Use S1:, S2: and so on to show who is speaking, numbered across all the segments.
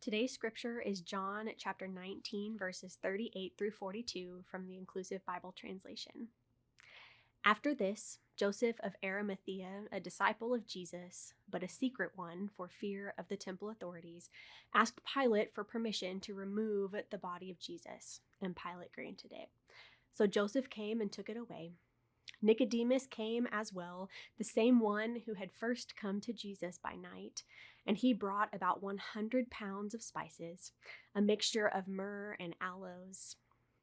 S1: Today's scripture is John chapter 19, verses 38 through 42 from the Inclusive Bible Translation. After this, Joseph of Arimathea, a disciple of Jesus, but a secret one for fear of the temple authorities, asked Pilate for permission to remove the body of Jesus, and Pilate granted it. So Joseph came and took it away. Nicodemus came as well, the same one who had first come to Jesus by night, and he brought about 100 pounds of spices, a mixture of myrrh and aloes.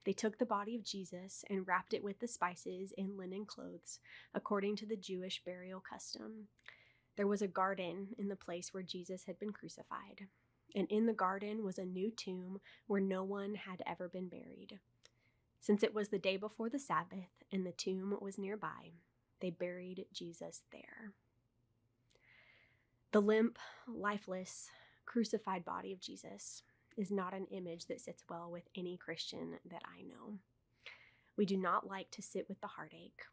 S1: They took the body of Jesus and wrapped it with the spices in linen clothes, according to the Jewish burial custom. There was a garden in the place where Jesus had been crucified, and in the garden was a new tomb where no one had ever been buried. Since it was the day before the Sabbath and the tomb was nearby, they buried Jesus there. The limp, lifeless, crucified body of Jesus is not an image that sits well with any Christian that I know. We do not like to sit with the heartache.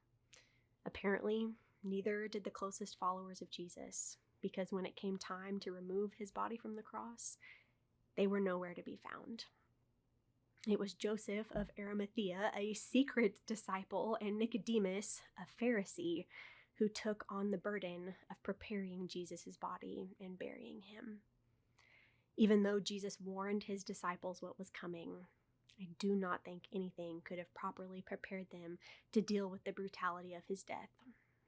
S1: Apparently, neither did the closest followers of Jesus, because when it came time to remove his body from the cross, they were nowhere to be found. It was Joseph of Arimathea, a secret disciple, and Nicodemus, a Pharisee, who took on the burden of preparing Jesus' body and burying him. Even though Jesus warned his disciples what was coming, I do not think anything could have properly prepared them to deal with the brutality of his death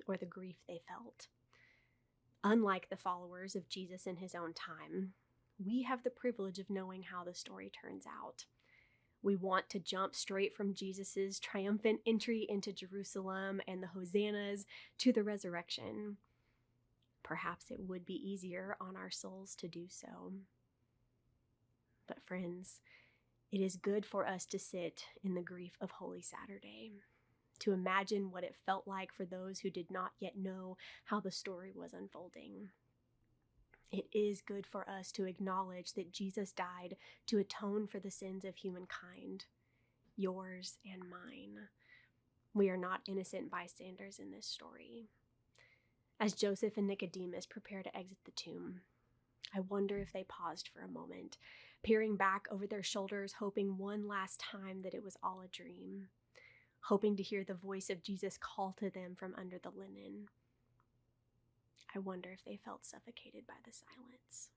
S1: or the grief they felt. Unlike the followers of Jesus in his own time, we have the privilege of knowing how the story turns out. We want to jump straight from Jesus' triumphant entry into Jerusalem and the hosannas to the resurrection. Perhaps it would be easier on our souls to do so. But friends, it is good for us to sit in the grief of Holy Saturday, to imagine what it felt like for those who did not yet know how the story was unfolding. It is good for us to acknowledge that Jesus died to atone for the sins of humankind, yours and mine. We are not innocent bystanders in this story. As Joseph and Nicodemus prepare to exit the tomb, I wonder if they paused for a moment, peering back over their shoulders, hoping one last time that it was all a dream, hoping to hear the voice of Jesus call to them from under the linen. I wonder if they felt suffocated by the silence.